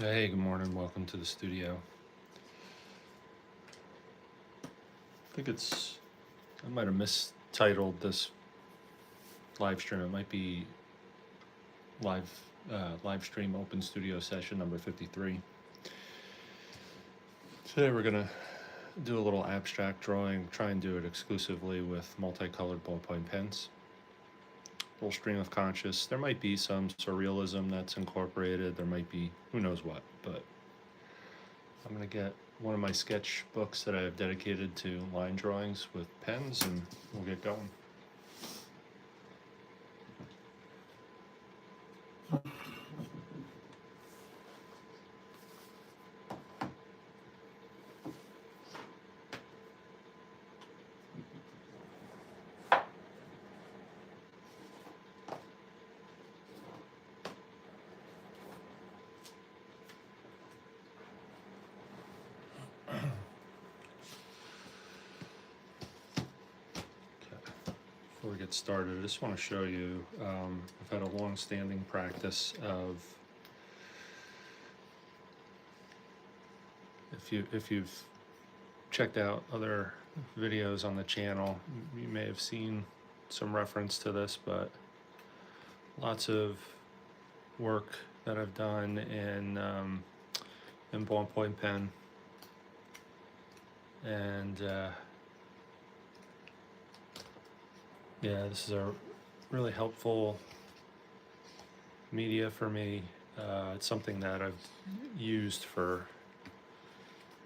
Hey, good morning. Welcome to the studio. I might have mistitled this live stream. It might be live stream open studio session number 53. Today we're gonna do a little abstract drawing, try and do it exclusively with multicolored ballpoint pens. Little stream of conscious. There might be some surrealism that's incorporated. There might be who knows what, but I'm gonna get one of my sketch books that I have dedicated to line drawings with pens, and we'll get going. Before we get started, I just want to show you, I've had a long-standing practice of, if you've checked out other videos on the channel, you may have seen some reference to this, but lots of work that I've done in ballpoint pen, and yeah, this is a really helpful media for me. It's something that I've used for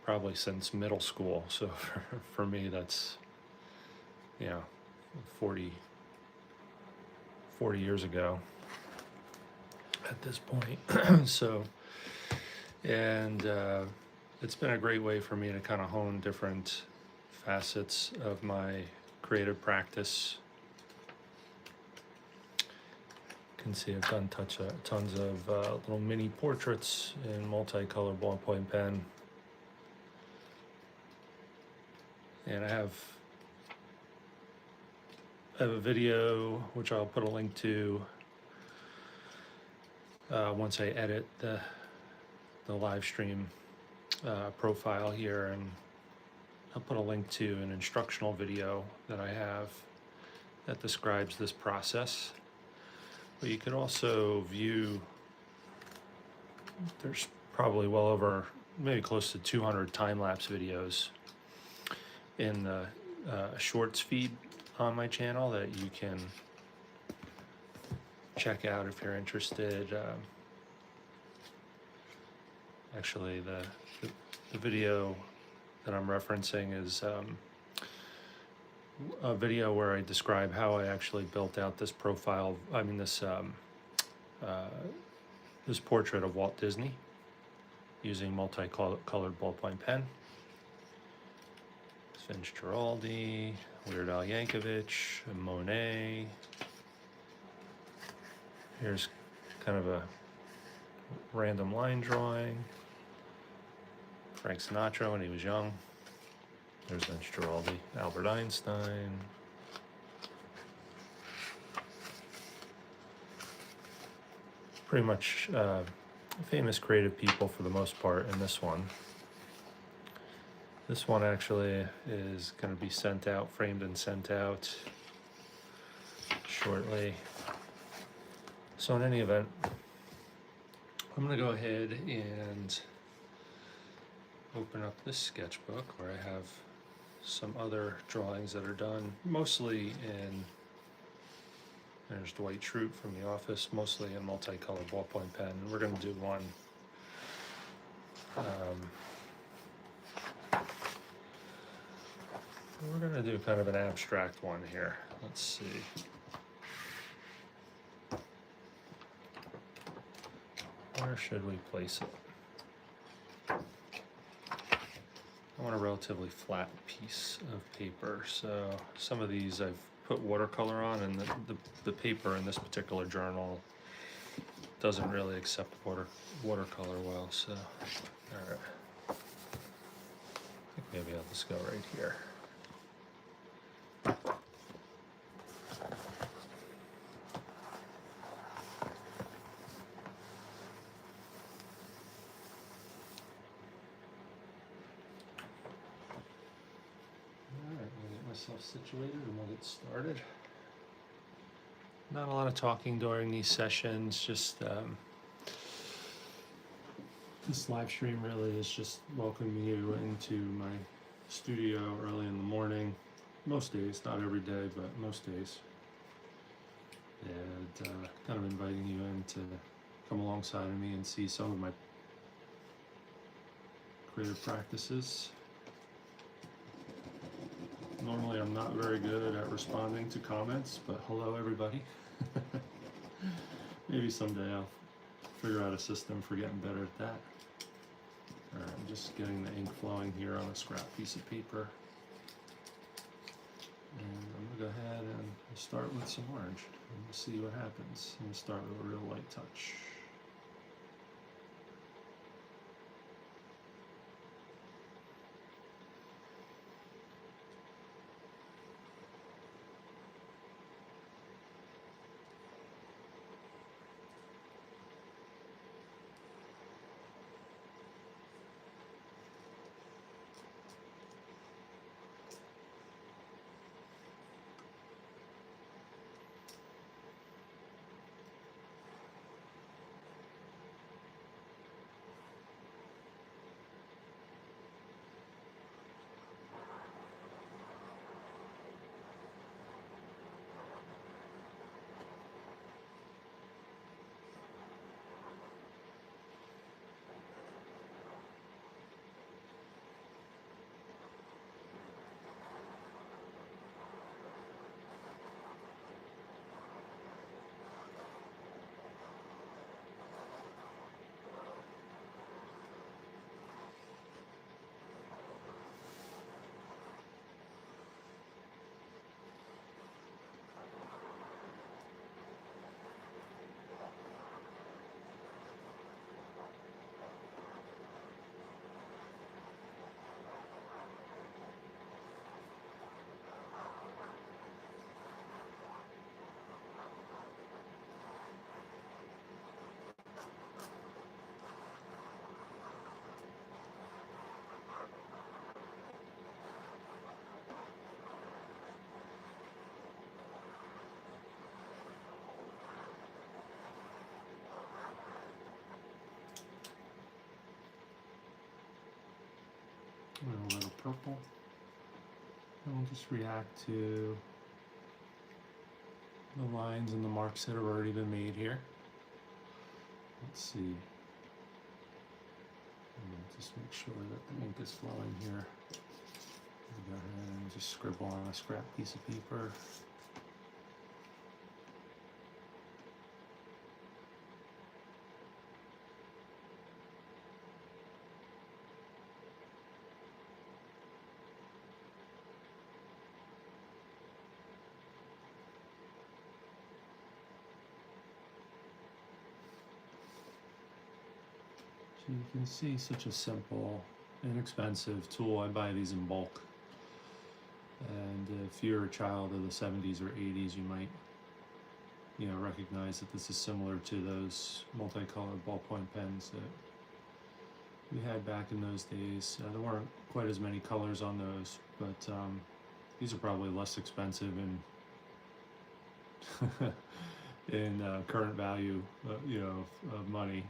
probably since middle school. So for me, that's, 40 years ago at this point. So, and it's been a great way for me to kind of hone different facets of my creative practice. You can see I've done tons of little mini portraits in multicolored ballpoint pen, and I have a video which I'll put a link to once I edit the live stream profile here, and I'll put a link to an instructional video that I have that describes this process. But you can also view, there's probably well over, maybe close to 200 time-lapse videos in the shorts feed on my channel that you can check out if you're interested. Actually, the video that I'm referencing is a video where I describe how I actually built out this profile. I mean, this portrait of Walt Disney using multicolored ballpoint pen. Vince Giraldi, Weird Al Yankovic, Monet. Here's kind of a random line drawing. Frank Sinatra when he was young. There's Vince Giraldi, Albert Einstein. Pretty much famous creative people for the most part in this one. This one actually is going to be sent out, framed and sent out shortly. So in any event, I'm going to go ahead and open up this sketchbook where I have some other drawings that are done mostly in, there's Dwight Schrute from The Office, mostly in multicolored ballpoint pen. And we're going to do one we're going to do kind of an abstract one here. Let's see. Where should we place it? I want a relatively flat piece of paper, so some of these I've put watercolor on, and the paper in this particular journal doesn't really accept watercolor well, so alright. I think maybe I'll just go right here. myself situated and we'll get started. Not a lot of talking during these sessions, just this live stream really is just welcoming you into my studio early in the morning. Most days, not every day, but most days. And kind of inviting you in to come alongside of me and see some of my creative practices. Normally I'm not very good at responding to comments, but hello everybody. Maybe someday I'll figure out a system for getting better at that. Alright, I'm just getting the ink flowing here on a scrap piece of paper. And I'm going to go ahead and start with some orange and we'll see what happens. I'm going to start with a real light touch. A little purple. And we'll just react to the lines and the marks that have already been made here. Let's see. And just make sure that the ink is flowing here. Go ahead and just scribble on a scrap piece of paper. So you can see such a simple, inexpensive tool. I buy these in bulk. And if you're a child of the 70s or 80s, you might, recognize that this is similar to those multicolored ballpoint pens that we had back in those days. There weren't quite as many colors on those, but these are probably less expensive in current value, of money,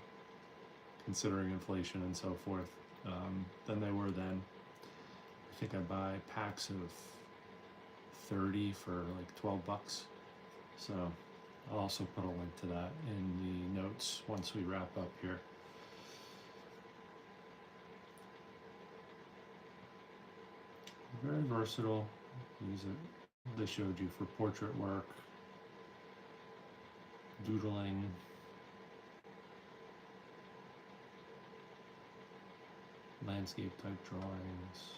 considering inflation and so forth, than they were then. I think I buy packs of 30 for like 12 bucks. So I'll also put a link to that in the notes once we wrap up here. Very versatile. Use it, they showed you for portrait work, doodling, landscape type drawings.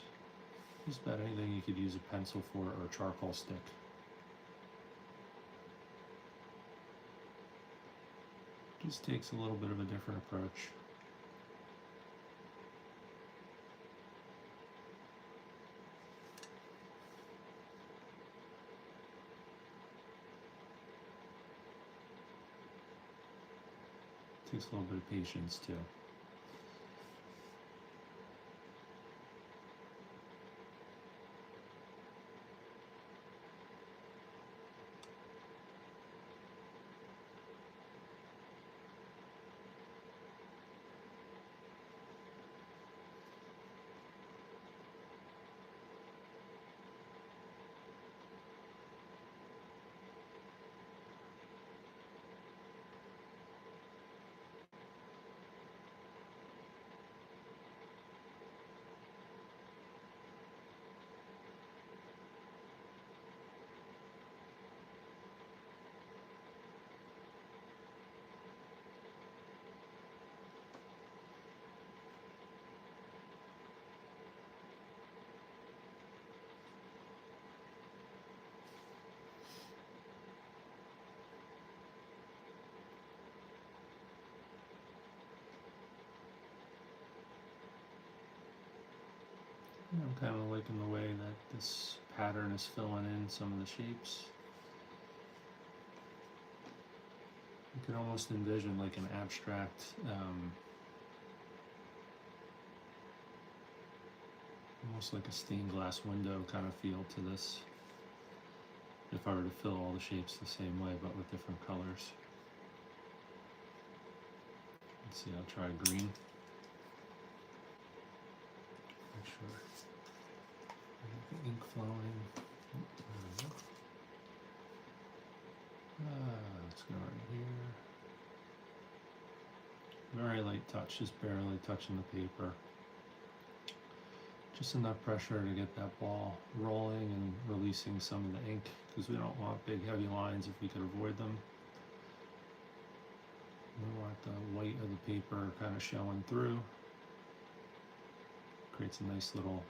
Just about anything you could use a pencil for or a charcoal stick. Just takes a little bit of a different approach. Takes a little bit of patience too. kind of liking the way that this pattern is filling in some of the shapes. You can almost envision like an abstract, almost like a stained glass window kind of feel to this, if I were to fill all the shapes the same way but with different colors. Let's see, I'll try green. Make sure I get the ink flowing. Let's go right here. Very light touch, just barely touching the paper. Just enough pressure to get that ball rolling and releasing some of the ink, because we don't want big heavy lines if we could avoid them. We want the white of the paper kind of showing through. Creates a nice little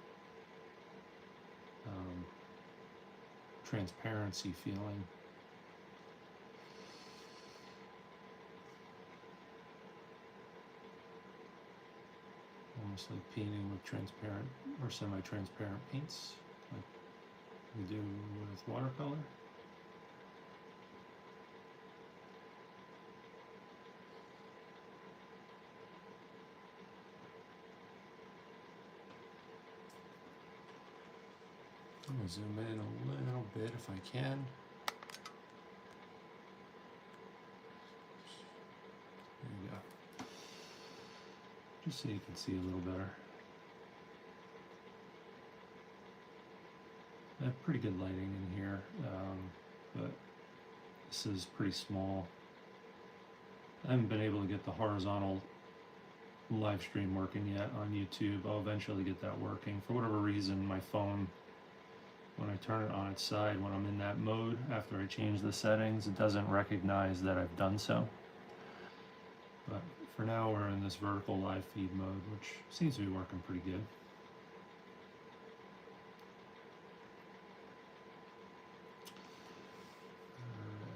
transparency feeling. Almost like painting with transparent or semi-transparent paints, like we do with watercolor. I'm going to zoom in a little bit if I can. There you go. Just so you can see a little better. I have pretty good lighting in here, but this is pretty small. I haven't been able to get the horizontal live stream working yet on YouTube. I'll eventually get that working. For whatever reason, my phone, when I turn it on its side, when I'm in that mode, after I change the settings, it doesn't recognize that I've done so. But for now, we're in this vertical live feed mode, which seems to be working pretty good.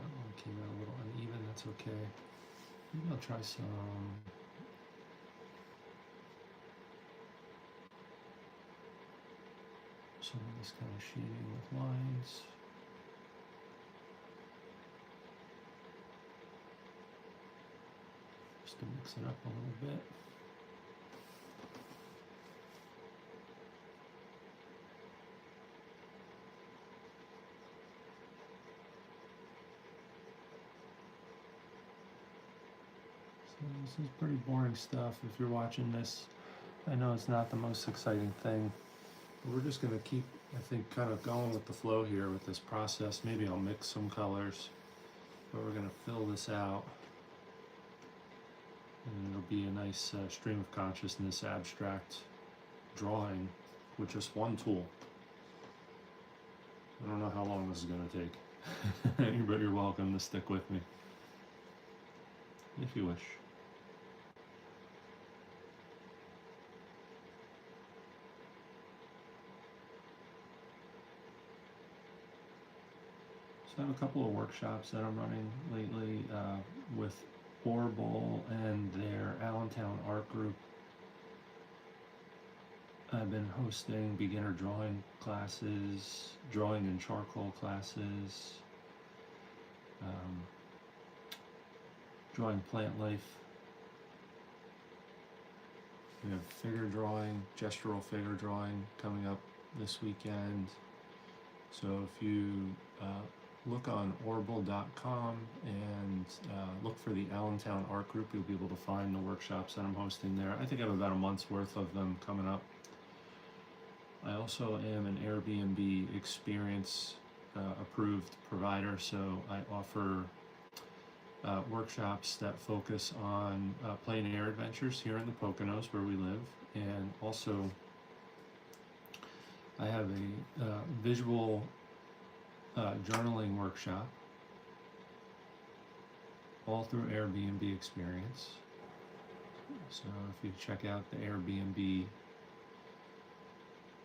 That one came out a little uneven, that's okay. Maybe I'll try some of this kind of shading with lines. Just to mix it up a little bit. So this is pretty boring stuff. If you're watching this, I know it's not the most exciting thing. We're just going to keep, I think, kind of going with the flow here with this process. Maybe I'll mix some colors, but we're going to fill this out. And it'll be a nice stream of consciousness abstract drawing with just one tool. I don't know how long this is going to take, but you're welcome to stick with me if you wish. So I have a couple of workshops that I'm running lately with Orbital and their Allentown art group. I've been hosting beginner drawing classes, drawing and charcoal classes, drawing plant life. We have figure drawing, gestural figure drawing coming up this weekend. So if you look on orbital.com and look for the Allentown Art Group, you'll be able to find the workshops that I'm hosting there. I think I have about a month's worth of them coming up. I also am an AirBnb Experience approved provider, so I offer workshops that focus on Plein Air adventures here in the Poconos where we live, and also I have a visual journaling workshop all through AirBnb Experience. So if you check out the Airbnb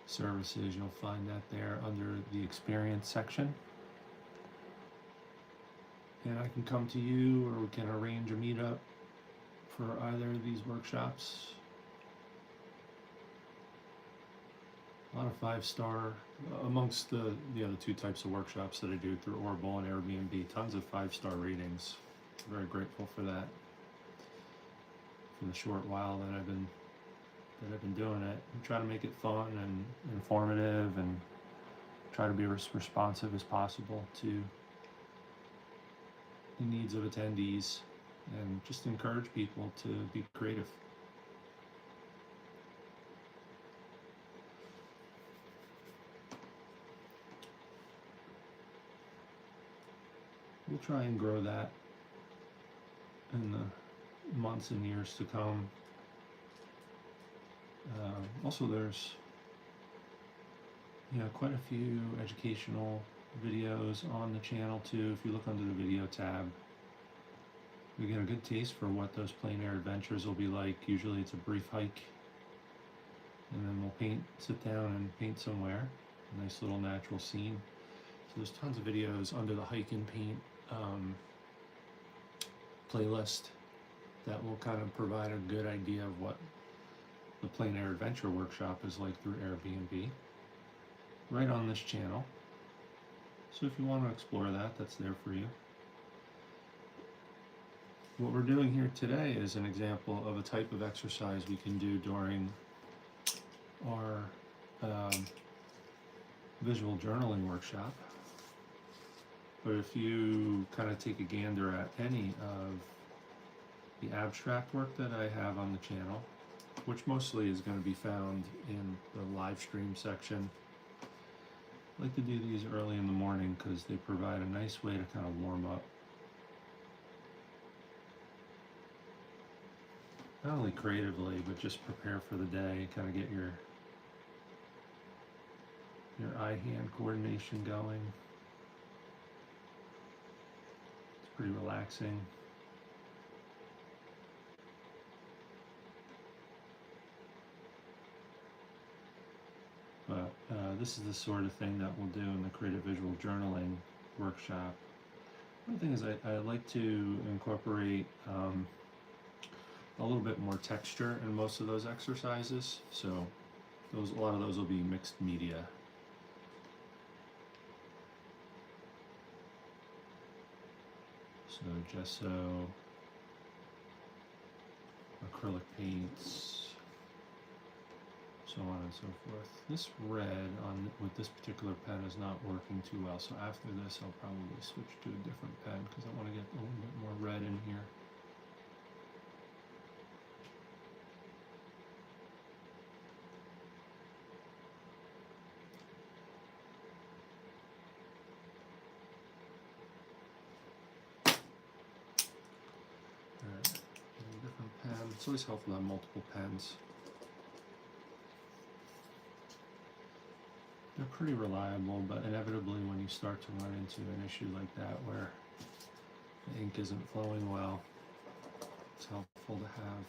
services, you'll find that there under the Experience section. And I can come to you, or we can arrange a meetup for either of these workshops. A lot of 5-star amongst the other two types of workshops that I do through Orbital and Airbnb. Tons of 5-star ratings. Very grateful for that. For the short while that I've been doing it, and try to make it fun and informative, and try to be as responsive as possible to the needs of attendees, and just encourage people to be creative. We'll try and grow that in the months and years to come. Also, there's quite a few educational videos on the channel too. If you look under the video tab, we get a good taste for what those plein air adventures will be like. Usually it's a brief hike, and then we'll sit down and paint somewhere, a nice little natural scene. So there's tons of videos under the hike and paint playlist that will kind of provide a good idea of what the plein air adventure workshop is like through Airbnb, right on this channel. So if you want to explore that, that's there for you. What we're doing here today is an example of a type of exercise we can do during our visual journaling workshop. But if you kind of take a gander at any of the abstract work that I have on the channel, which mostly is going to be found in the live stream section, I like to do these early in the morning because they provide a nice way to kind of warm up. Not only creatively, but just prepare for the day, kind of get your eye-hand coordination going. It's pretty relaxing. But this is the sort of thing that we'll do in the creative visual journaling workshop. One thing is I like to incorporate a little bit more texture in most of those exercises. So a lot of those will be mixed media. So gesso, acrylic paints, so on and so forth. This red with this particular pen is not working too well, so after this I'll probably switch to a different pen because I want to get a little bit more red in here. Alright, a different pen. It's always helpful to have multiple pens. They're pretty reliable, but inevitably when you start to run into an issue like that where the ink isn't flowing well, it's helpful to have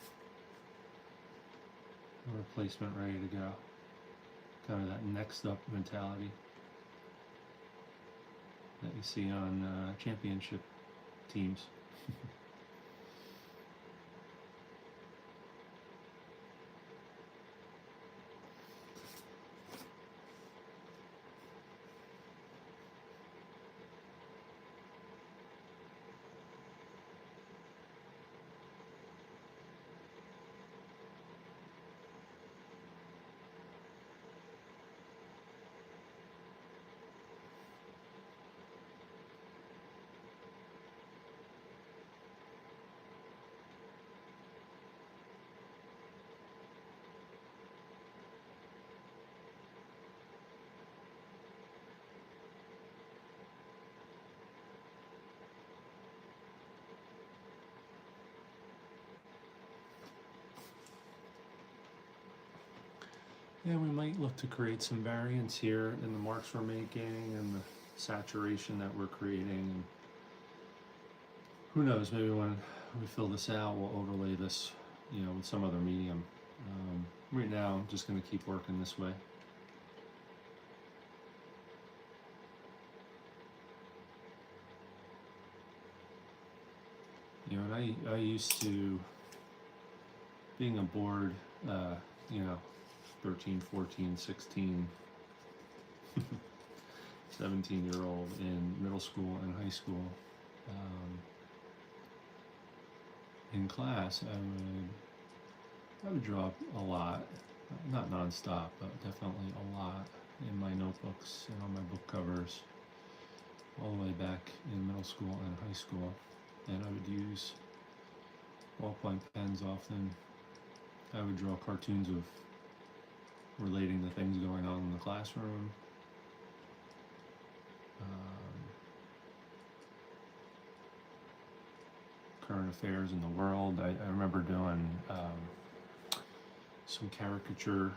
a replacement ready to go. Kind of that next up mentality that you see on championship teams. Yeah, we might look to create some variance here in the marks we're making and the saturation that we're creating. And who knows, maybe when we fill this out, we'll overlay this, with some other medium. Right now, I'm just going to keep working this way. And I used to, being aboard, 13, 14, 16 17-year-old in middle school and high school. In class, I would draw a lot, not nonstop, but definitely a lot in my notebooks and on my book covers, all the way back in middle school and high school. And I would use ballpoint pens often. I would draw cartoons of relating the things going on in the classroom. Current affairs in the world. I remember doing some caricatures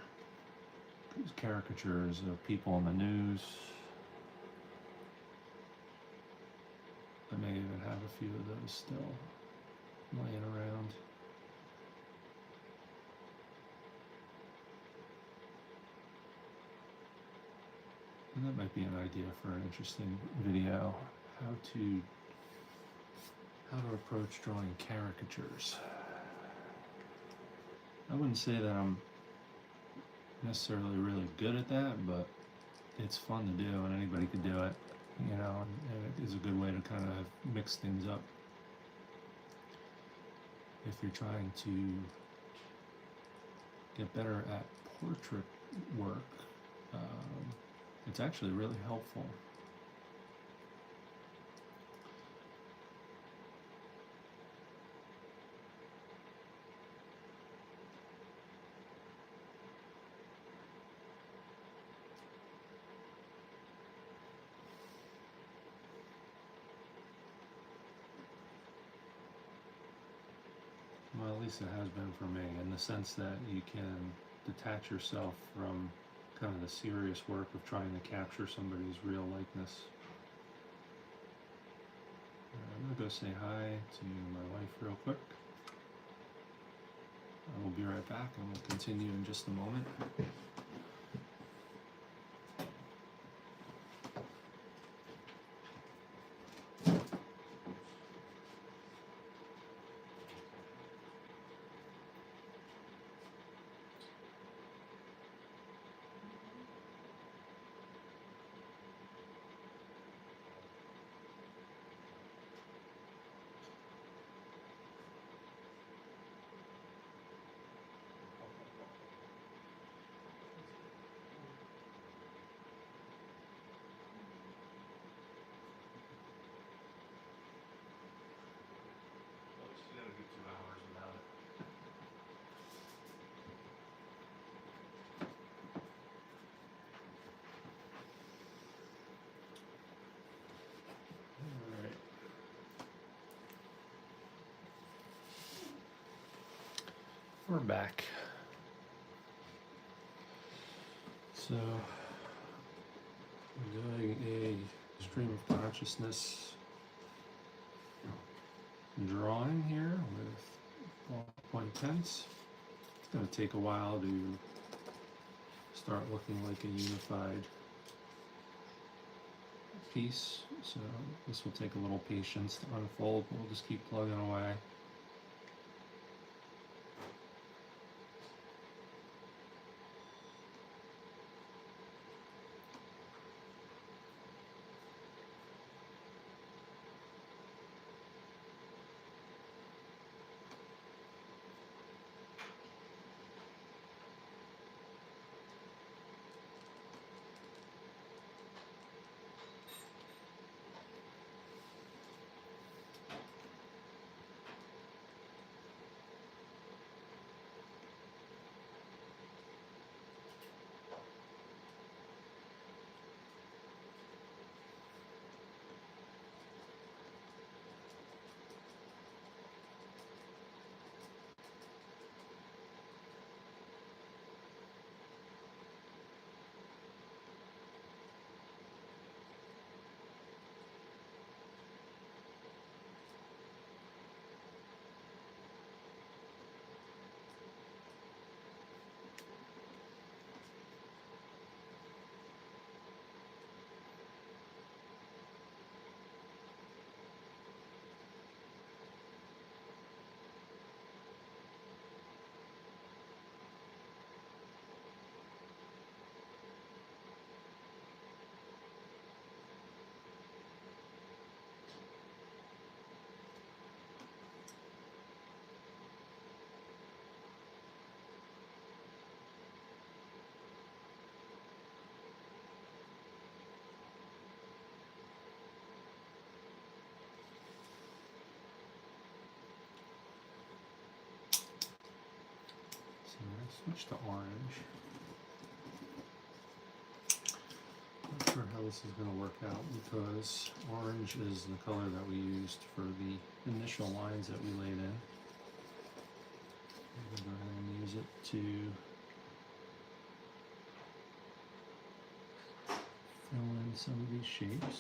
of people in the news. I may even have a few of those still laying around. And that might be an idea for an interesting video, how to approach drawing caricatures. I wouldn't say that I'm necessarily really good at that, but it's fun to do and anybody could do it, you know, and it is a good way to kind of mix things up. If you're trying to get better at portrait work, it's actually really helpful. Well, at least it has been for me, in the sense that you can detach yourself from kind of the serious work of trying to capture somebody's real likeness. I'm gonna go say hi to my wife real quick. I will be right back and we'll continue in just a moment. We're back. So, I'm doing a stream of consciousness drawing here with ballpoint pens. It's going to take a while to start looking like a unified piece, so this will take a little patience to unfold, but we'll just keep plugging away. Switch to orange. Not sure how this is going to work out because orange is the color that we used for the initial lines that we laid in. I'm going to go ahead and use it to fill in some of these shapes.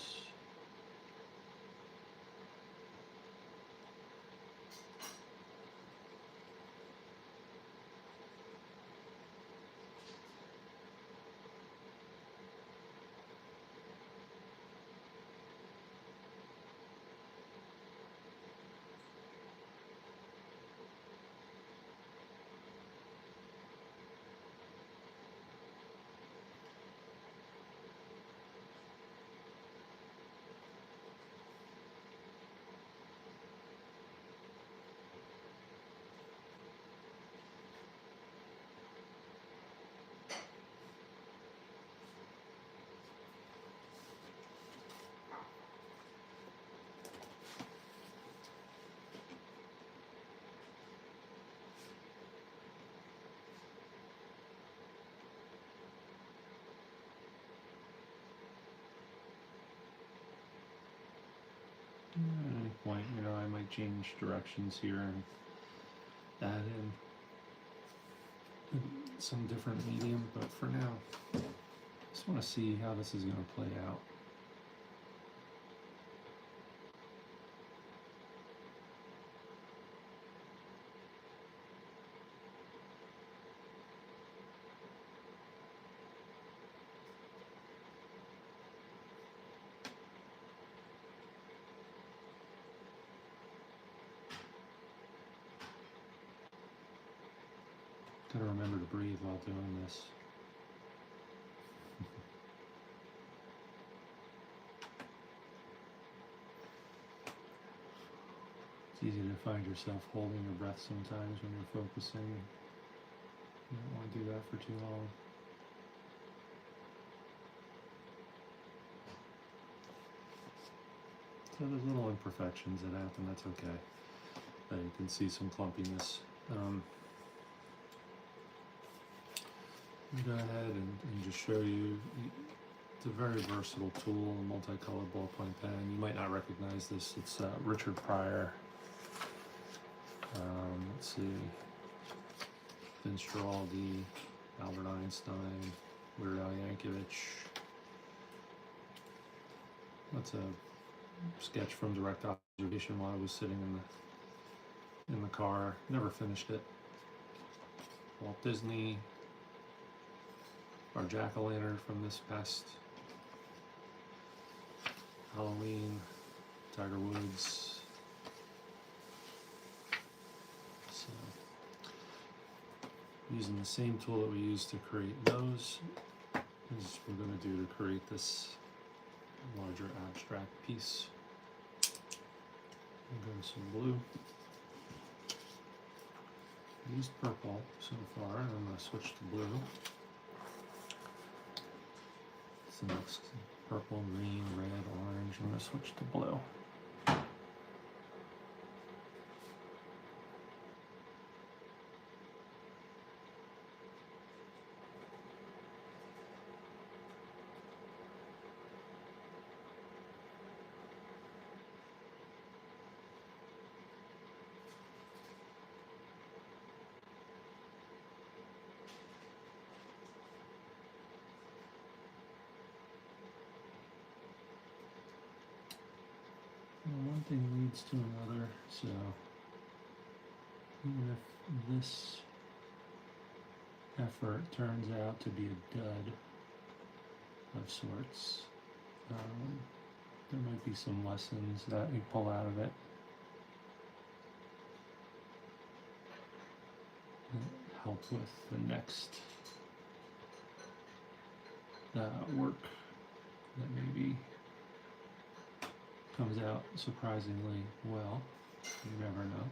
At any point, I might change directions here and add in some different medium, but for now, I just want to see how this is going to play out. Gotta remember to breathe while doing this. It's easy to find yourself holding your breath sometimes when you're focusing. You don't want to do that for too long. So there's little imperfections that happen, that's okay. You can see some clumpiness. Go ahead and just show you, it's a very versatile tool, a multicolored ballpoint pen. You might not recognize this, it's Richard Pryor. Let's see, Vince Giraldi, Albert Einstein, Weird Al Yankovic. That's a sketch from direct observation while I was sitting in the car. Never finished it. Walt Disney. Our jack-o'-lantern from this past Halloween, Tiger Woods. So, using the same tool that we used to create those is what we're going to do to create this larger abstract piece. I'll go to some blue. I used purple so far, and I'm going to switch to blue. So next, purple, green, red, orange. I'm going to switch to blue. One thing leads to another, so even if this effort turns out to be a dud of sorts, there might be some lessons that you pull out of it that help with the next work that maybe comes out surprisingly well. You never know.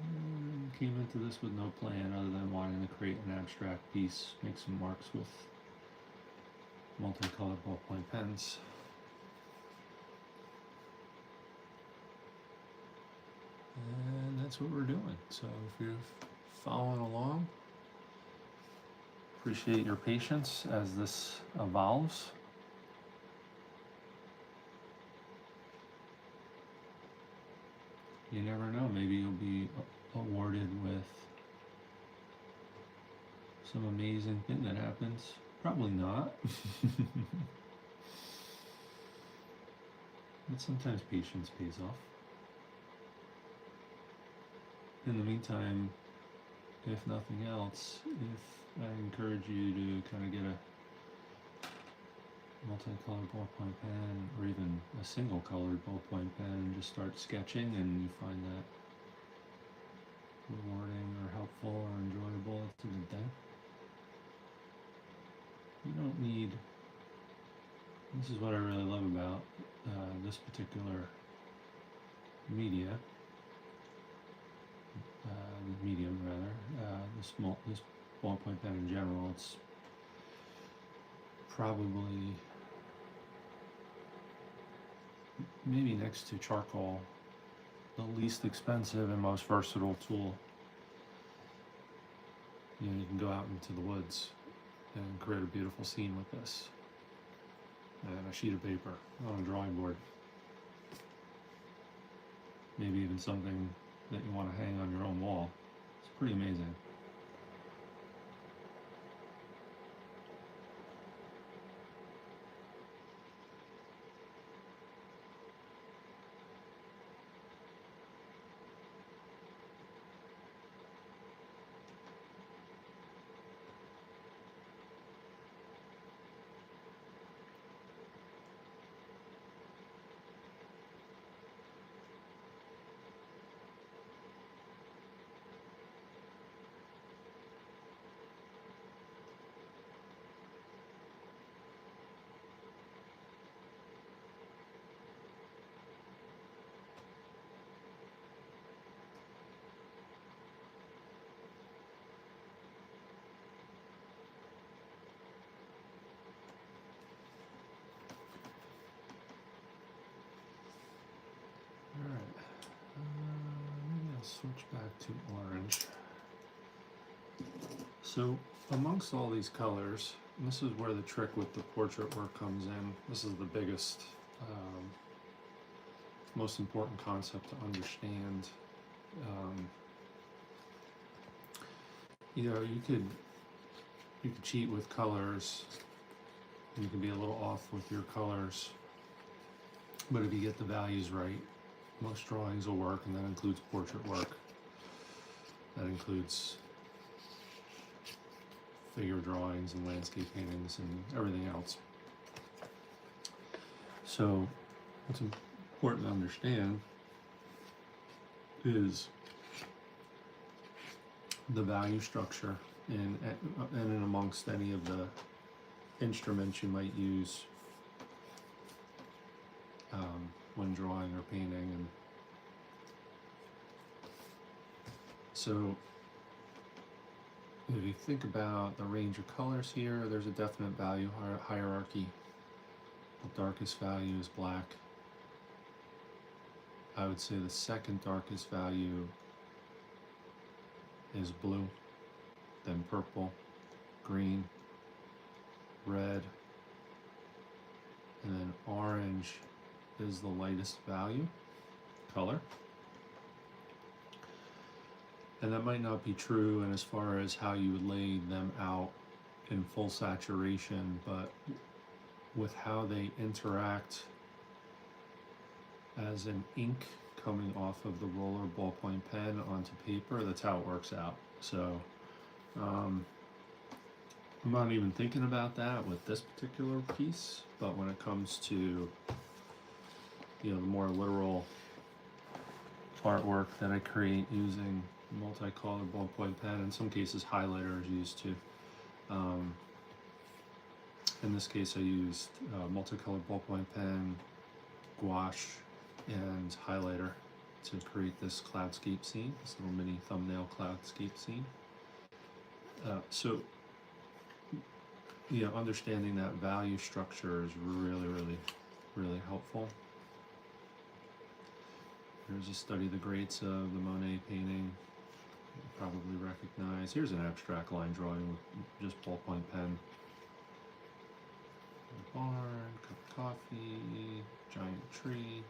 And came into this with no plan other than wanting to create an abstract piece, make some marks with multicolored ballpoint pens. And that's what we're doing. So if you're following along, appreciate your patience as this evolves. You never know, maybe you'll be awarded with some amazing thing that happens. Probably not. But sometimes patience pays off. In the meantime, if nothing else, if I encourage you to kind of get a multicolored ballpoint pen or even a single colored ballpoint pen and just start sketching, and you find that rewarding or helpful or enjoyable, it's a good thing. You don't need, this is what I really love about this particular medium rather, this ballpoint pen in general. It's probably, maybe next to charcoal, the least expensive and most versatile tool. You know, you can go out into the woods and create a beautiful scene with this, and a sheet of paper on a drawing board. Maybe even something that you want to hang on your own wall. It's pretty amazing. Alright, maybe I'll switch back to orange. So amongst all these colors, and this is where the trick with the portrait work comes in. This is the biggest, most important concept to understand. You know, you could cheat with colors. You can be a little off with your colors, but if you get the values right, most drawings will work, and that includes portrait work. That includes figure drawings and landscape paintings and everything else. So what's important to understand is the value structure in and amongst any of the instruments you might use when drawing or painting. And so if you think about the range of colors here, there's a definite value hierarchy. The darkest value is black. I would say the second darkest value is blue, then purple, green, red, and then orange is the lightest value color. And that might not be true in as far as how you would lay them out in full saturation, but with how they interact as an ink coming off of the roller ballpoint pen onto paper, that's how it works out. So I'm not even thinking about that with this particular piece, but when it comes to, you know, the more literal artwork that I create using multicolored ballpoint pen, in some cases highlighter is used too. In this case I used multicolored ballpoint pen, gouache, and highlighter to create this cloudscape scene, this little mini thumbnail cloudscape scene. So, understanding that value structure is really, really, really helpful. Here's a study of the greats of the Monet painting. You probably recognize. Here's an abstract line drawing with just ballpoint pen. A barn, cup of coffee, giant tree.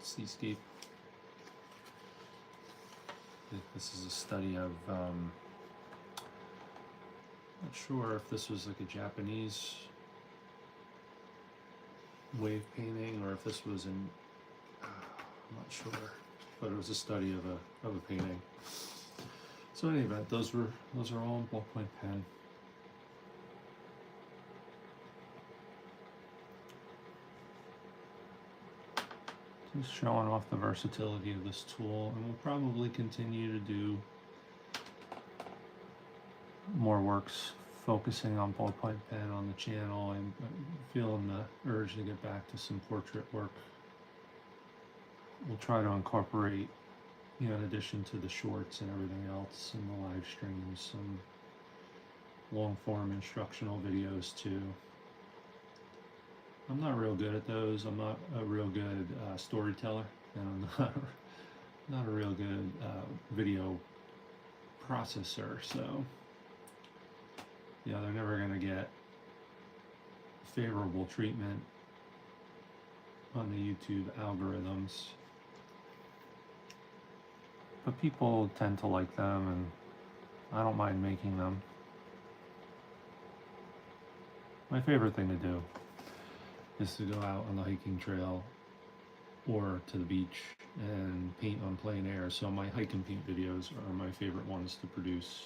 Seascape. This is a study of, not sure if this was like a Japanese wave painting or if this was in, I'm not sure, but it was a study of a painting. So in any event, those are all in ballpoint pen. Just showing off the versatility of this tool, and we'll probably continue to do more works focusing on ballpoint pen on the channel. I'm feeling the urge to get back to some portrait work. We'll try to incorporate, in addition to the shorts and everything else and the live streams, some long form instructional videos too. I'm not real good at those. I'm not a real good storyteller, and I'm not a real good video processor. So, they're never going to get favorable treatment on the YouTube algorithms. But people tend to like them, and I don't mind making them. My favorite thing to do is to go out on the hiking trail or to the beach and paint on plein air. So my hike and paint videos are my favorite ones to produce.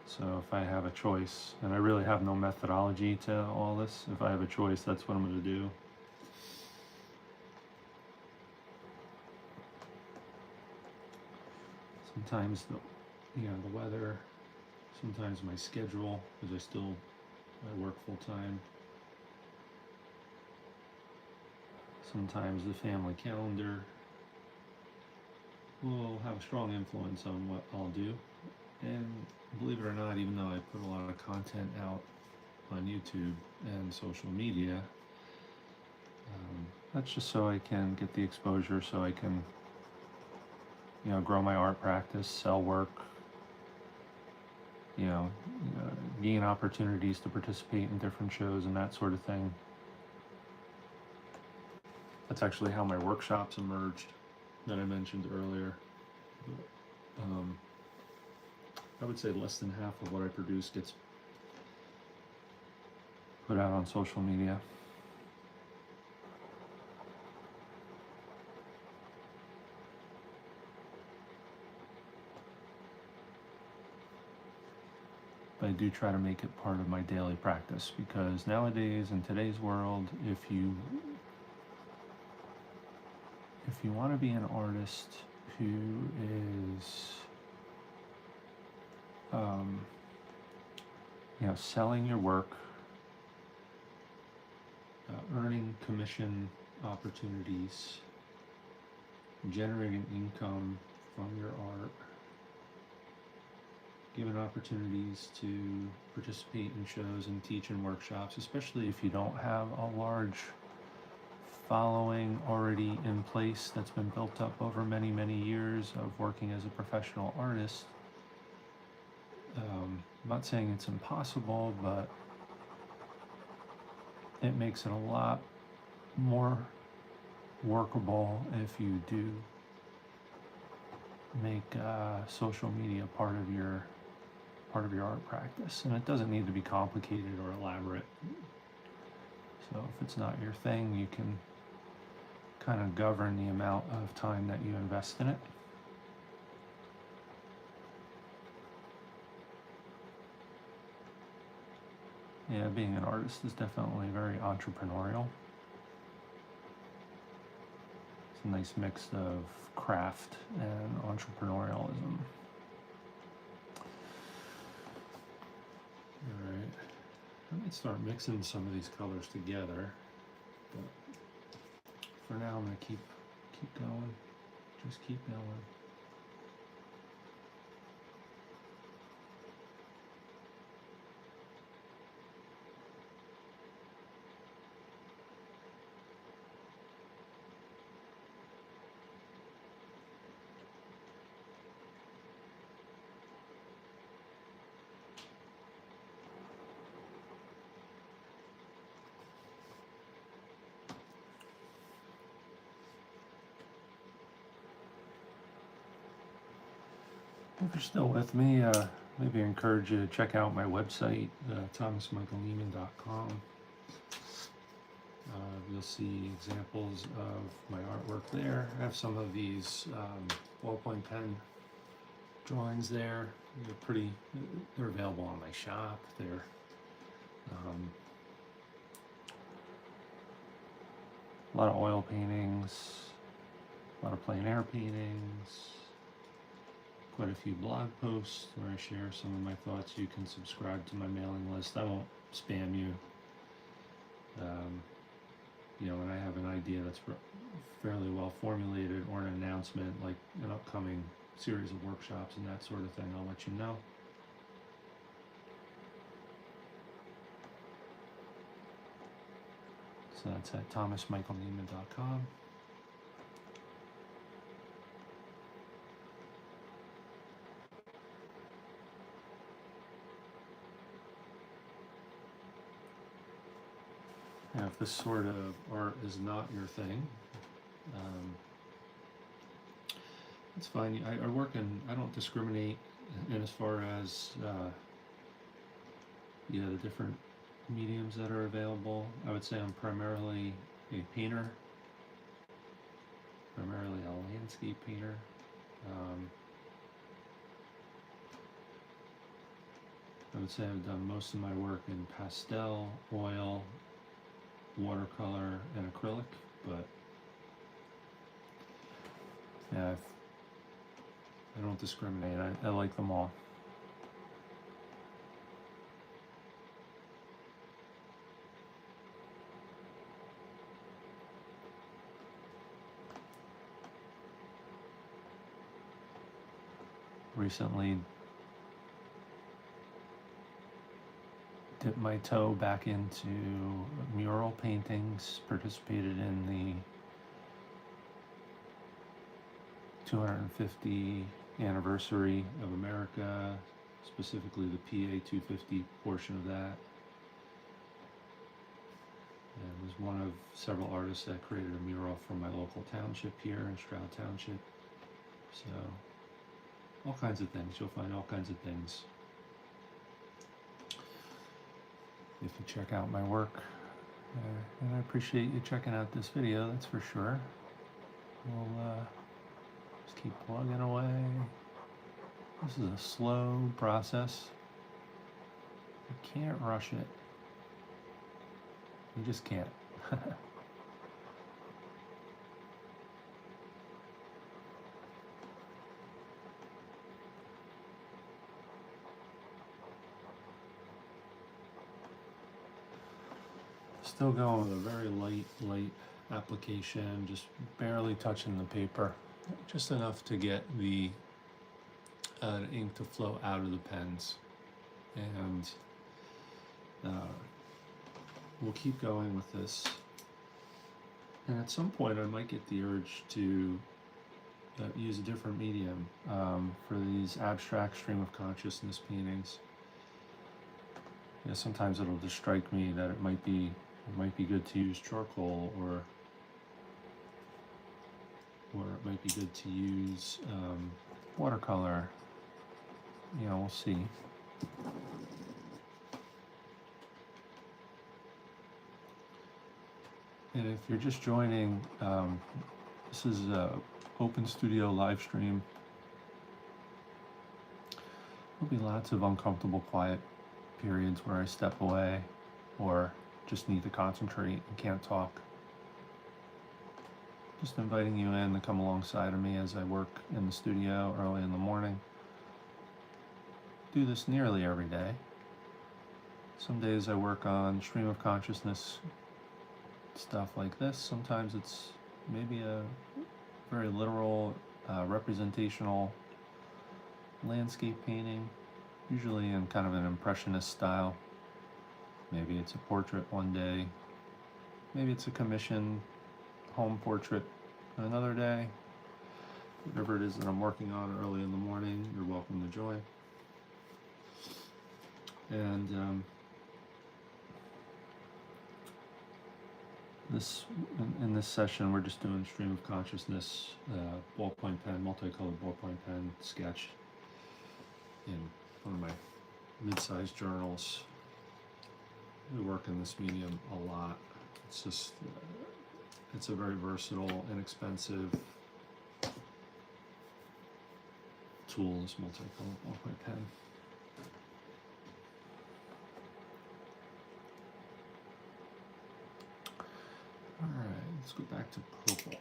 So if I have a choice, and I really have no methodology to all this, if I have a choice, that's what I'm going to do. Sometimes the weather, sometimes my schedule, because I work full time. Sometimes the family calendar will have a strong influence on what I'll do. And believe it or not, even though I put a lot of content out on YouTube and social media, that's just so I can get the exposure, so I can, grow my art practice, sell work, gain opportunities to participate in different shows and that sort of thing. That's actually how my workshops emerged that I mentioned earlier. I would say less than half of what I produce gets put out on social media. But I do try to make it part of my daily practice, because nowadays, in today's world, if you want to be an artist who is selling your work, earning commission opportunities, generating income from your art, given opportunities to participate in shows and teach in workshops, especially if you don't have a large following already in place that's been built up over many, many years of working as a professional artist. I'm not saying it's impossible, but it makes it a lot more workable if you do make social media part of your art practice. And it doesn't need to be complicated or elaborate. So if it's not your thing, you can kind of govern the amount of time that you invest in it. Yeah, being an artist is definitely very entrepreneurial. It's a nice mix of craft and entrepreneurialism. All right. I might start mixing some of these colors together, but for now I'm gonna keep going. Just keep going. If you're still with me, maybe I encourage you to check out my website, thomasmichaelneiman.com. You'll see examples of my artwork there. I have some of these ballpoint pen drawings there. They're available on my shop. They're a lot of oil paintings, a lot of plein air paintings, quite a few blog posts where I share some of my thoughts. You can subscribe to my mailing list. I won't spam you. When I have an idea that's fairly well formulated, or an announcement like an upcoming series of workshops and that sort of thing, I'll let you know. So that's at thomasmichaelneiman.com. Now, if this sort of art is not your thing, it's fine. I work in, I don't discriminate in as far as, the different mediums that are available. I would say I'm primarily a painter, primarily a landscape painter. I would say I've done most of my work in pastel, oil, watercolor, and acrylic, but yeah, I don't discriminate. I like them all. Recently dipped my toe back into mural paintings, participated in the 250 anniversary of America, specifically the PA 250 portion of that. And was one of several artists that created a mural for my local township here in Stroud Township. So, all kinds of things. You'll find all kinds of things if you check out my work. And I appreciate you checking out this video, that's for sure. We'll just keep plugging away. This is a slow process. You can't rush it. You just can't. Still going with a very light application, just barely touching the paper, just enough to get the ink to flow out of the pens. And we'll keep going with this. And at some point I might get the urge to use a different medium for these abstract stream of consciousness paintings. Sometimes it'll just strike me that it might be good to use charcoal, or it might be good to use watercolor. We'll see. And if you're just joining, this is a open studio live stream. There'll be lots of uncomfortable, quiet periods where I step away or just need to concentrate and can't talk. Just inviting you in to come alongside of me as I work in the studio early in the morning. Do this nearly every day. Some days I work on stream of consciousness stuff like this. Sometimes it's maybe a very literal, representational landscape painting, usually in kind of an impressionist style. Maybe it's a portrait one day. Maybe it's a commissioned home portrait another day. Whatever it is that I'm working on early in the morning, you're welcome to join. And in this session, we're just doing stream of consciousness, ballpoint pen, multicolored ballpoint pen sketch in one of my mid-sized journals. We work in this medium a lot. It's just, it's a very versatile, inexpensive tool, this multicolored ballpoint pen. All right, let's go back to purple.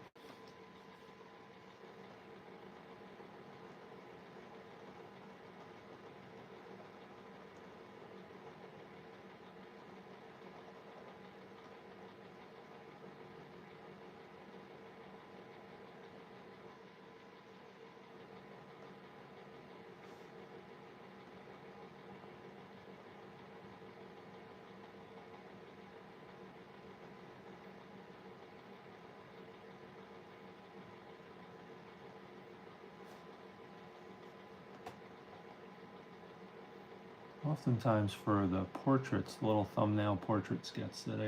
Oftentimes for the portraits, the little thumbnail portrait sketches that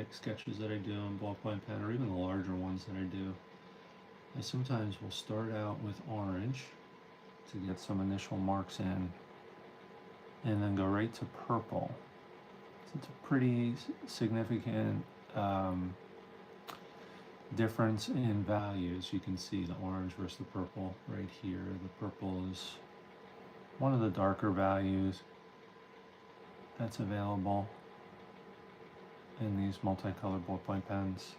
I do on ballpoint pen, or even the larger ones that I do, I sometimes will start out with orange to get some initial marks in, and then go right to purple. So it's a pretty significant difference in values. You can see the orange versus the purple right here. The purple is one of the darker values that's available in these multicolored ballpoint pens.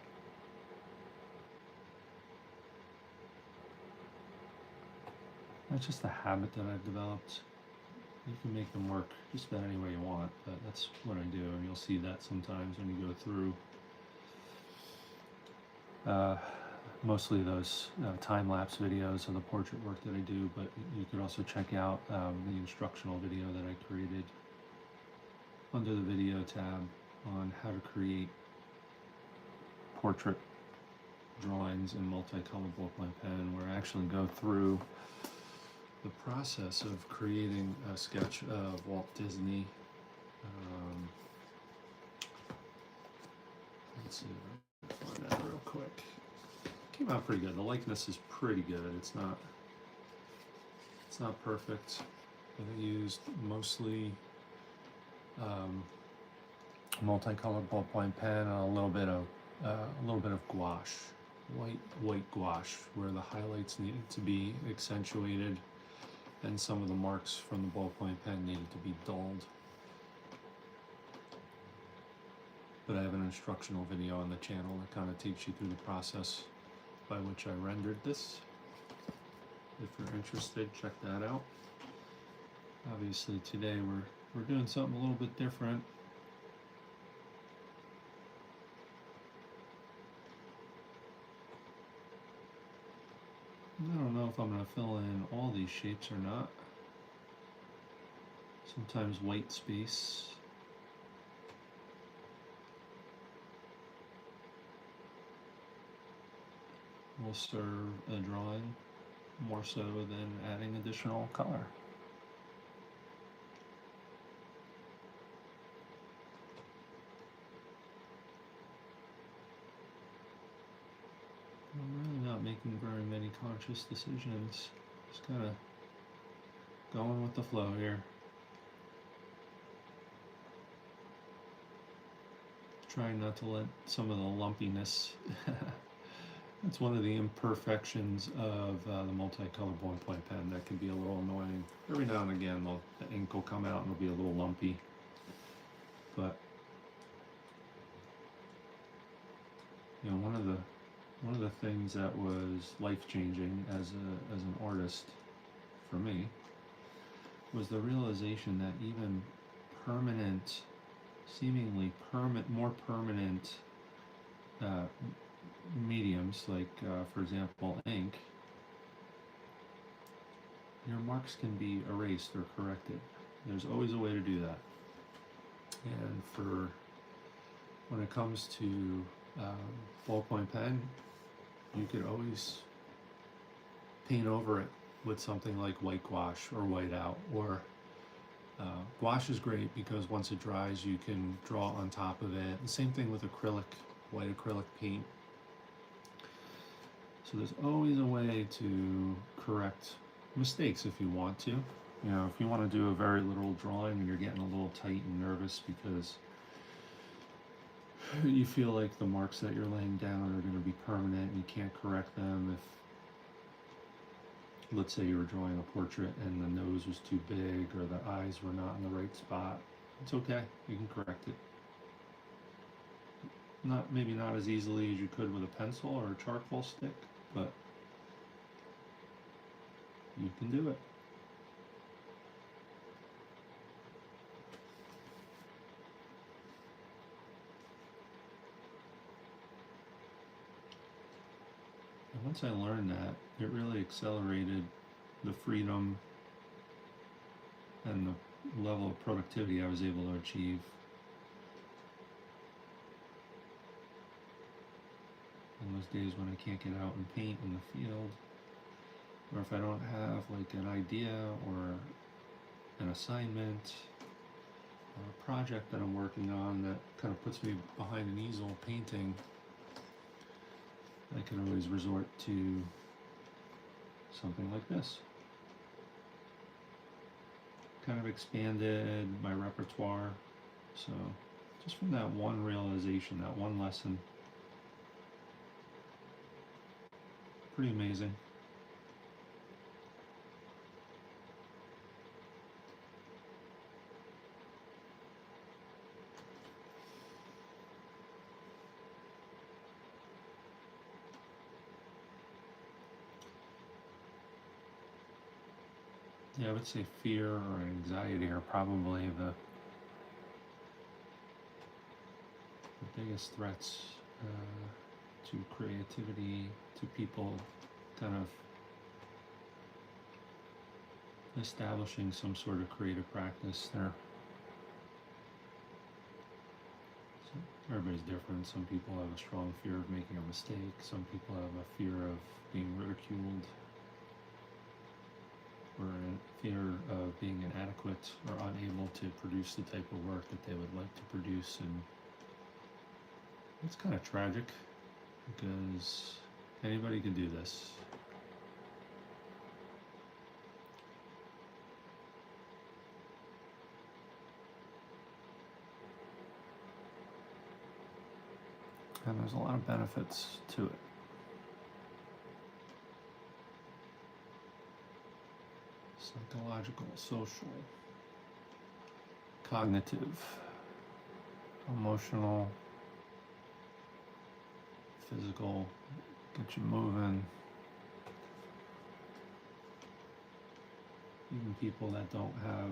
That's just a habit that I've developed. You can make them work just about any way you want, but that's what I do, and you'll see that sometimes when you go through mostly those time-lapse videos of the portrait work that I do, but you could also check out the instructional video that I created under the video tab on how to create portrait drawings in multicolored ballpoint pen, where I actually go through the process of creating a sketch of Walt Disney. Let's see if I can find that real quick. Came out pretty good. The likeness is pretty good. It's not perfect. I used mostly multicolored ballpoint pen and a little bit of gouache, white gouache, where the highlights needed to be accentuated and some of the marks from the ballpoint pen needed to be dulled. But I have an instructional video on the channel that kind of takes you through the process by which I rendered this. If you're interested, check that out. Obviously today we're doing something a little bit different. I don't know if I'm going to fill in all these shapes or not. Sometimes white space will serve a drawing more so than adding additional color. I'm really not making very many conscious decisions. Just kind of going with the flow here. Trying not to let some of the lumpiness it's one of the imperfections of the multicolored ballpoint pen that can be a little annoying. Every now and again the ink will come out and it'll be a little lumpy, but you know, one of the things that was life-changing as an artist for me was the realization that even permanent seemingly more permanent mediums, like for example ink, your marks can be erased or corrected. There's always a way to do that. And for when it comes to ballpoint pen, you could always paint over it with something like white gouache or white out, or gouache is great because once it dries you can draw on top of it. The same thing with acrylic, white acrylic paint. So there's always a way to correct mistakes if you want to. You know, if you want to do a very literal drawing and you're getting a little tight and nervous because you feel like the marks that you're laying down are going to be permanent and you can't correct them, if let's say you were drawing a portrait and the nose was too big or the eyes were not in the right spot, it's okay, you can correct it. Maybe not as easily as you could with a pencil or a charcoal stick, but you can do it. And once I learned that, it really accelerated the freedom and the level of productivity I was able to achieve. On those days when I can't get out and paint in the field, or if I don't have like an idea or an assignment or a project that I'm working on that kind of puts me behind an easel painting, I can always resort to something like this. Kind of expanded my repertoire. So just from that one realization, that one lesson, pretty amazing. Yeah, I would say fear or anxiety are probably the biggest threats to creativity, to people kind of establishing some sort of creative practice. Everybody's different. Some people have a strong fear of making a mistake. Some people have a fear of being ridiculed, or a fear of being inadequate or unable to produce the type of work that they would like to produce. And it's kind of tragic because anybody can do this. And there's a lot of benefits to it. Psychological, social, cognitive, emotional, physical, get you moving. Even people that don't have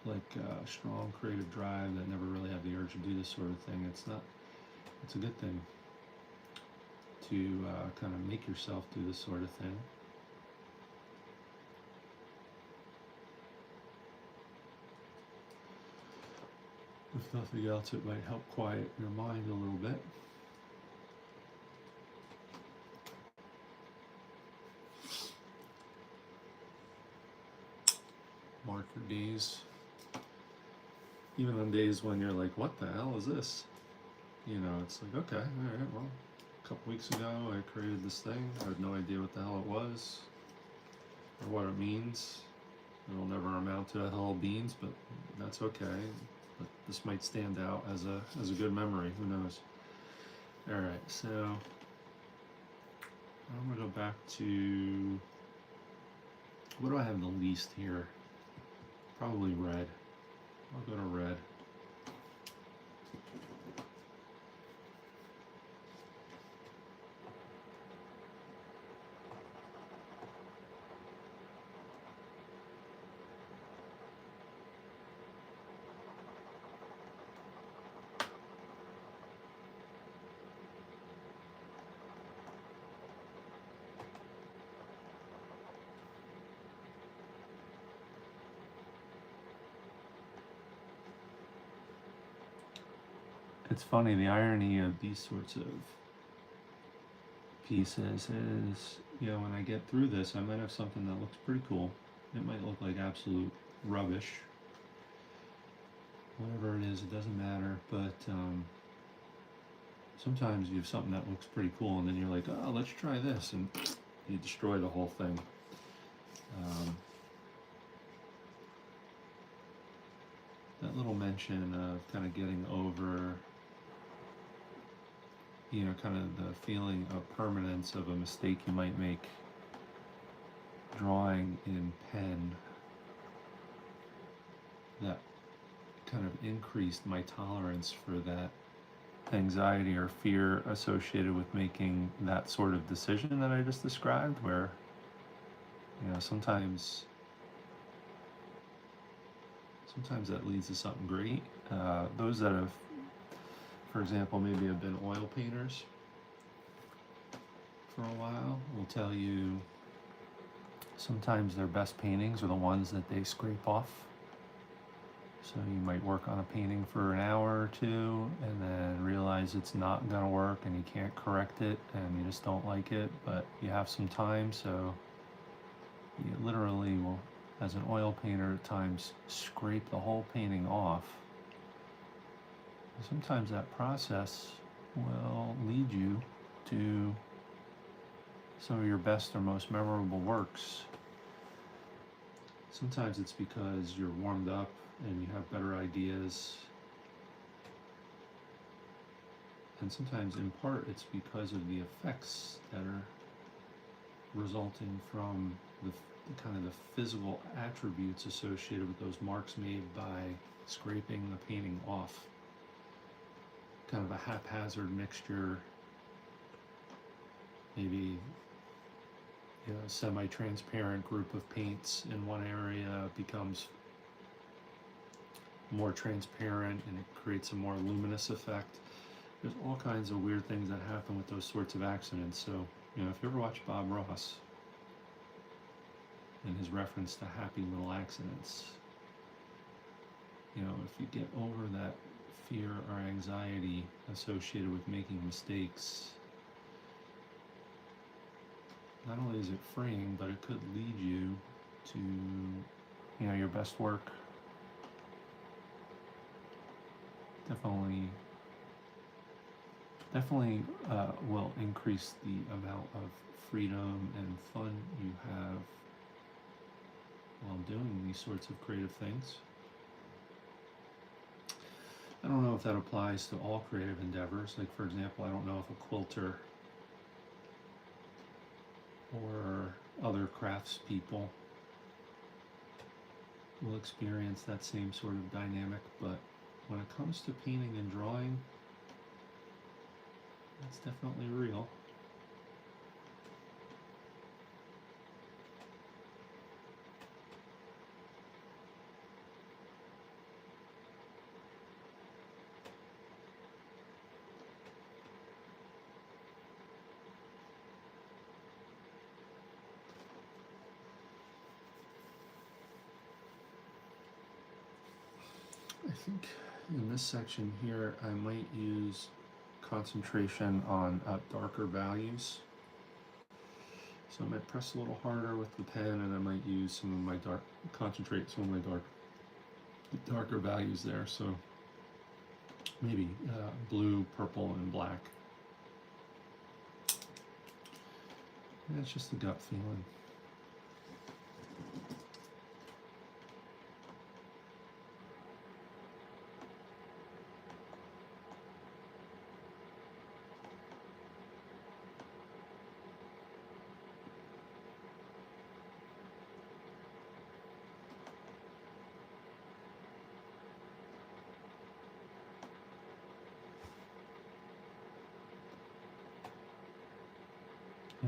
like a strong creative drive, that never really have the urge to do this sort of thing, it's a good thing to kind of make yourself do this sort of thing. If nothing else, it might help quiet your mind a little bit. Mark your days. Even on days when you're like, what the hell is this? You know, it's like, okay, all right, well, a couple weeks ago I created this thing. I had no idea what the hell it was or what it means. It'll never amount to a hill of beans, but that's okay. But this might stand out as a good memory. Who knows? All right, so I'm gonna go back to, what do I have the least here? Probably red. I'll go to red. It's funny, the irony of these sorts of pieces is, when I get through this, I might have something that looks pretty cool. It might look like absolute rubbish. Whatever it is, it doesn't matter, but sometimes you have something that looks pretty cool, and then you're like, oh, let's try this, and you destroy the whole thing. That little mention of kind of getting over, kind of the feeling of permanence of a mistake you might make drawing in pen, that kind of increased my tolerance for that anxiety or fear associated with making that sort of decision that I just described, where sometimes that leads to something great. Those that have, for example, maybe have been oil painters for a while will tell you sometimes their best paintings are the ones that they scrape off. So you might work on a painting for an hour or two and then realize it's not going to work and you can't correct it and you just don't like it, but you have some time, so you literally will, as an oil painter at times, scrape the whole painting off. Sometimes that process will lead you to some of your best or most memorable works. Sometimes it's because you're warmed up and you have better ideas. And sometimes, in part, it's because of the effects that are resulting from the kind of the physical attributes associated with those marks made by scraping the painting off. Kind of a haphazard mixture, maybe a semi-transparent group of paints in one area becomes more transparent and it creates a more luminous effect. There's all kinds of weird things that happen with those sorts of accidents. So, if you ever watch Bob Ross and his reference to happy little accidents, if you get over that fear or anxiety associated with making mistakes, not only is it freeing, but it could lead you to, your best work. Definitely will increase the amount of freedom and fun you have while doing these sorts of creative things. I don't know if that applies to all creative endeavors. Like, for example, I don't know if a quilter or other craftspeople will experience that same sort of dynamic, but when it comes to painting and drawing, that's definitely real. I think in this section here, I might use concentration on darker values. So I might press a little harder with the pen, and I might use some of my concentrate some of my darker values there. So maybe blue, purple, and black. And it's just a gut feeling.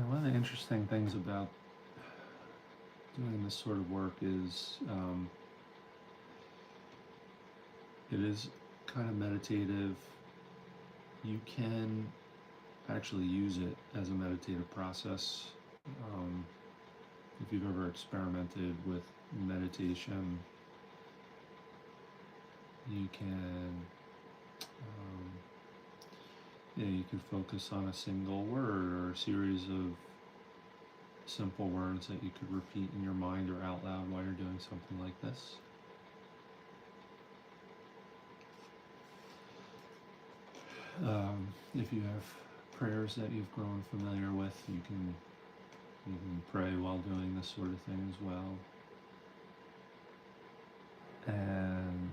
One of the interesting things about doing this sort of work is it is kind of meditative. You can actually use it as a meditative process. If you've ever experimented with meditation, you can You can focus on a single word or a series of simple words that you could repeat in your mind or out loud while you're doing something like this. If you have prayers that you've grown familiar with, you can pray while doing this sort of thing as well. And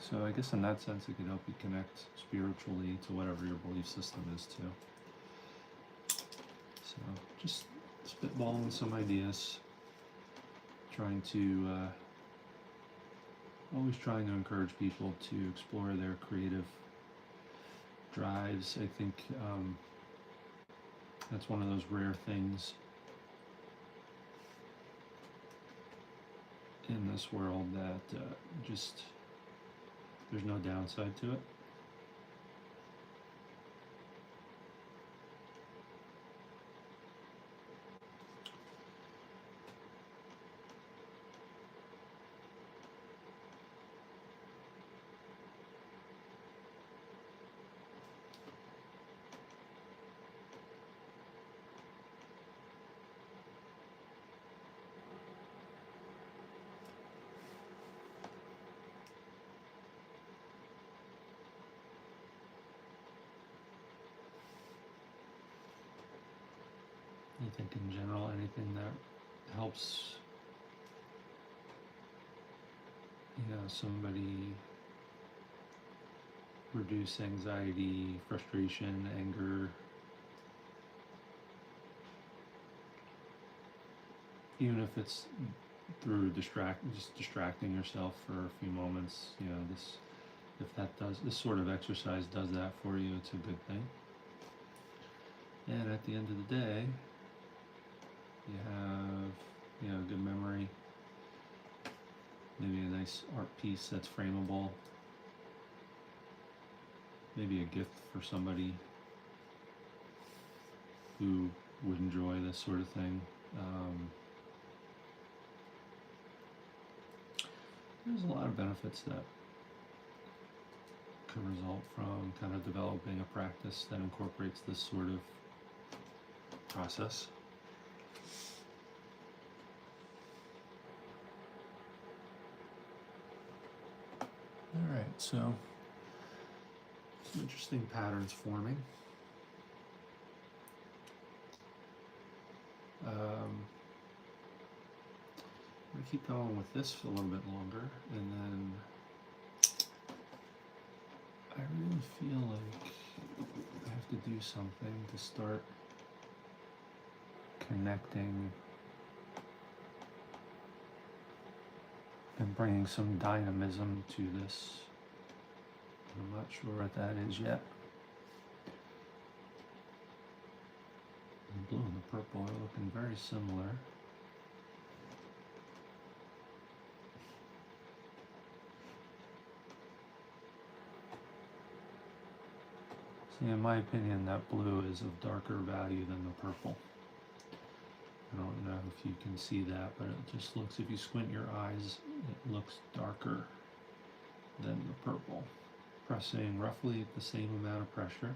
so I guess in that sense it could help you connect spiritually to whatever your belief system is too. So just spitballing some ideas, always trying to encourage people to explore their creative drives. I think that's one of those rare things in this world that just there's no downside to it. I think in general, anything that helps, somebody reduce anxiety, frustration, anger, even if it's through distracting yourself for a few moments, this sort of exercise does that for you, it's a good thing. And at the end of the day, you have, good memory, maybe a nice art piece that's frameable, maybe a gift for somebody who would enjoy this sort of thing. There's a lot of benefits that can result from kind of developing a practice that incorporates this sort of process. All right, so some interesting patterns forming. I'm gonna keep going with this for a little bit longer, and then I really feel like I have to do something to start connecting and bringing some dynamism to this. I'm not sure what that is yet. The blue and the purple are looking very similar. See, in my opinion, that blue is of darker value than the purple. I don't know if you can see that, but it just looks, if you squint your eyes, it looks darker than the purple. Pressing roughly at the same amount of pressure.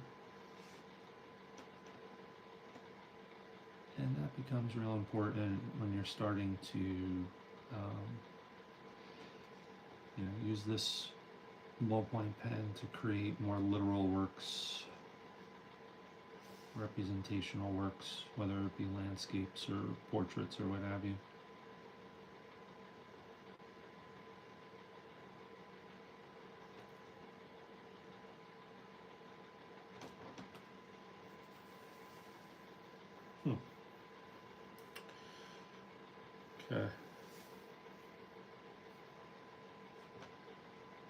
And that becomes real important when you're starting to use this ballpoint pen to create more literal works, representational works, whether it be landscapes or portraits or what have you. Okay.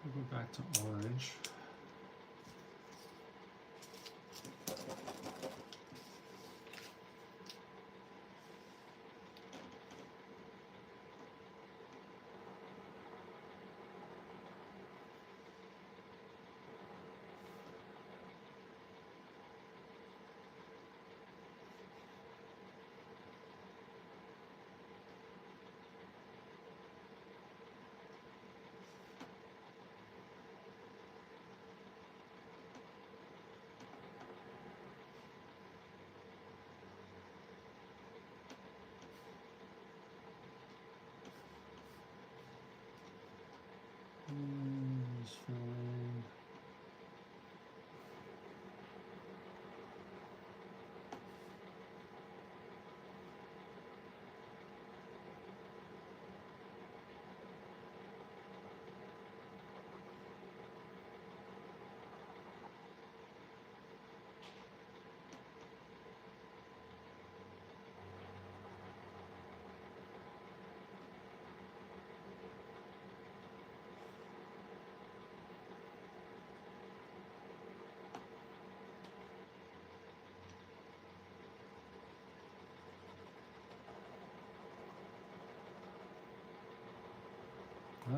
We'll go back to orange.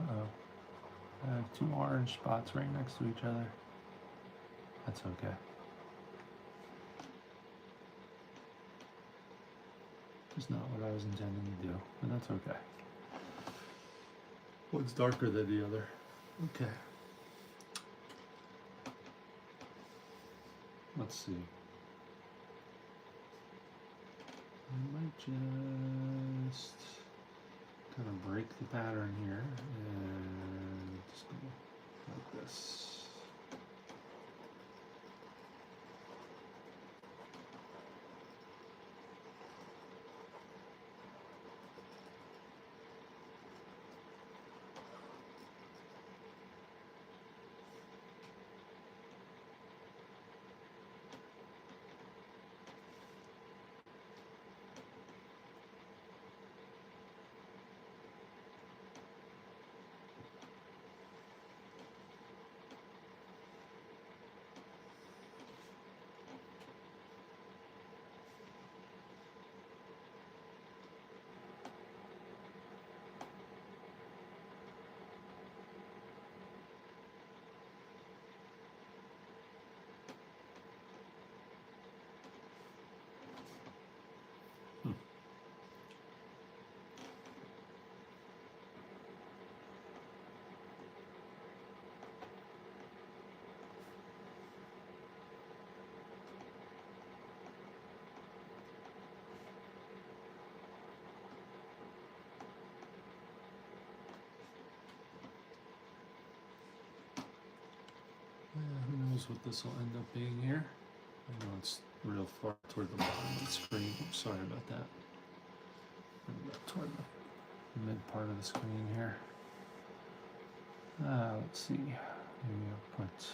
Uh-oh. I have two orange spots right next to each other. That's okay. It's not what I was intending to do, but that's okay. One's darker than the other. Okay. Let's see. I might just kind of break the pattern here and just go like this. Who knows what this will end up being here. I know it's real far toward the bottom of the screen. Oops, sorry about that. Toward the mid part of the screen here. Let's see. Maybe I'll put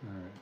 all right.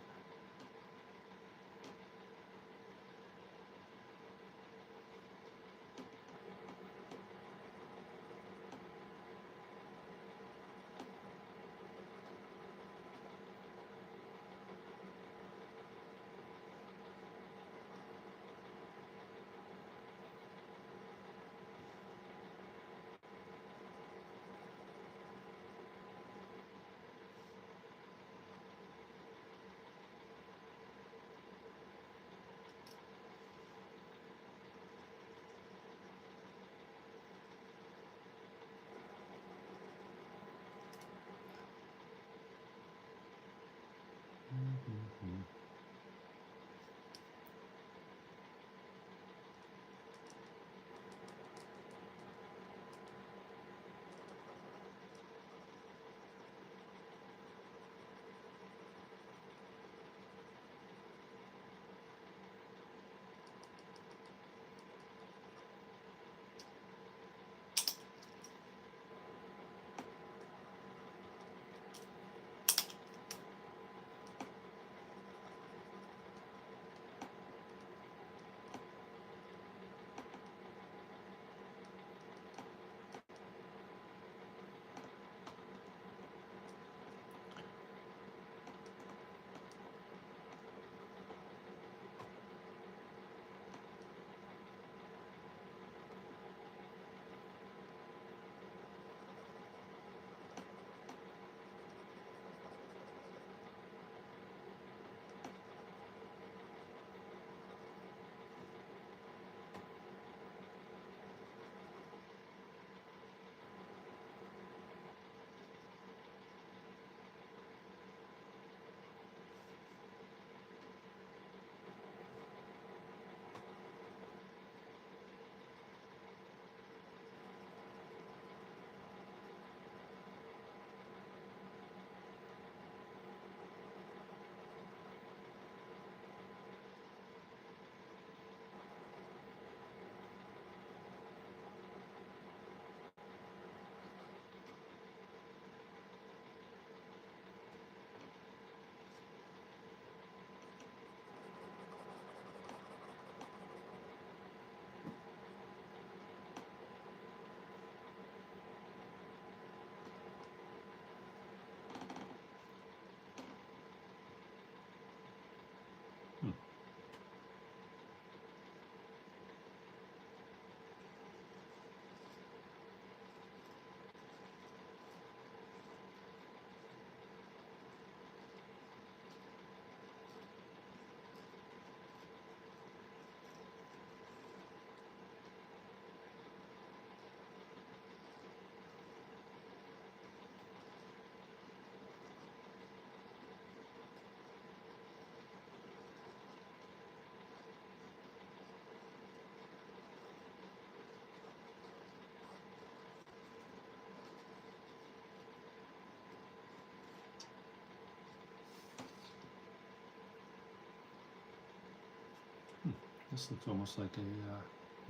This looks almost like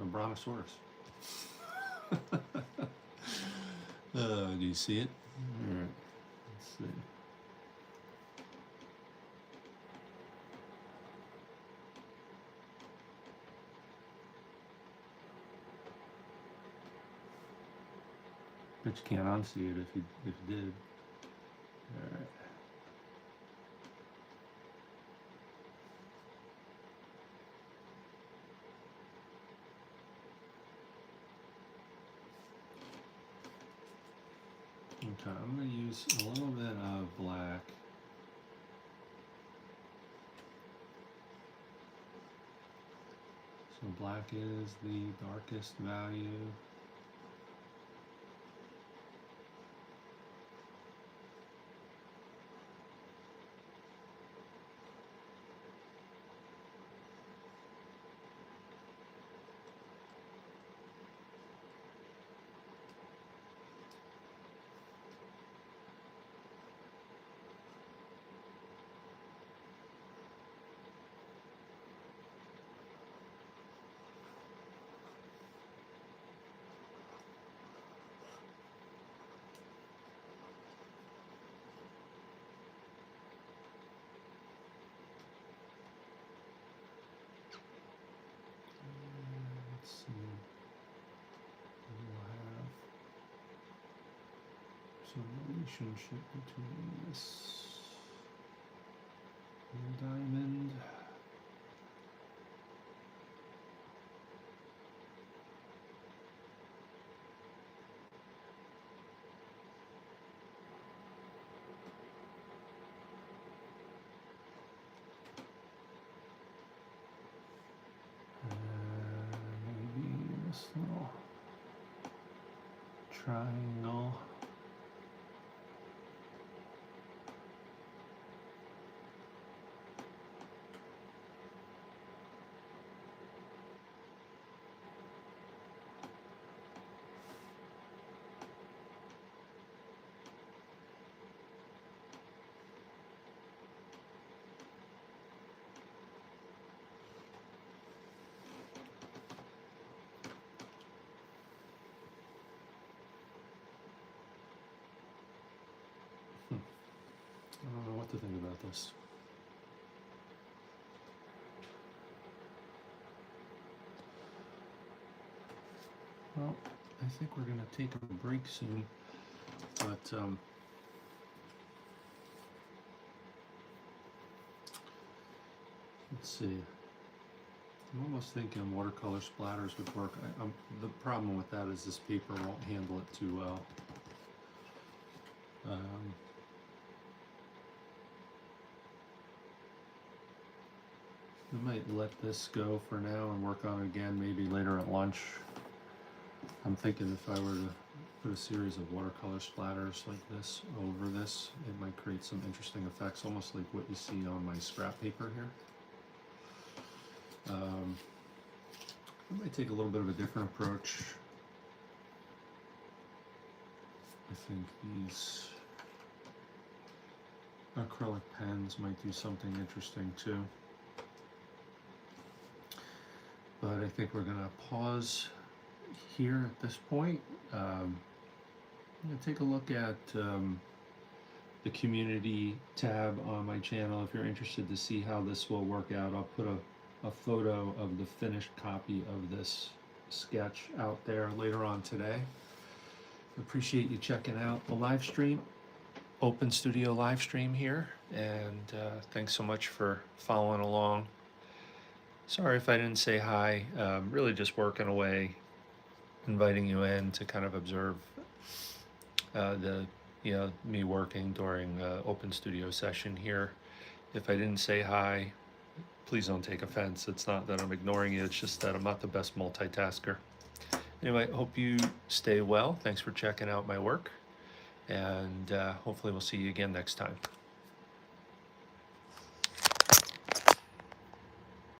a brontosaurus. Do you see it? All right, let's see. But you can't unsee it if you did. All right. Okay, I'm going to use a little bit of black. So black is the darkest value. Let's see. We'll have some relationship between this and diamond. Maybe this little triangle. I don't know what to think about this. Well, I think we're going to take a break soon, but let's see. I'm almost thinking watercolor splatters would work. The problem with that is this paper won't handle it too well. I might let this go for now and work on it again maybe later at lunch. I'm thinking if I were to put a series of watercolor splatters like this over this, it might create some interesting effects, almost like what you see on my scrap paper here. I might take a little bit of a different approach. I think these acrylic pens might do something interesting too. But I think we're gonna pause here at this point. I'm gonna take a look at the community tab on my channel. If you're interested to see how this will work out, I'll put a photo of the finished copy of this sketch out there later on today. Appreciate you checking out the live stream, Open Studio live stream here, and thanks so much for following along. Sorry if I didn't say hi. Really just working away, inviting you in to kind of observe me working during Open Studio session here. If I didn't say hi, please don't take offense. It's not that I'm ignoring you, it's just that I'm not the best multitasker. Anyway, hope you stay well. Thanks for checking out my work, and hopefully we'll see you again next time.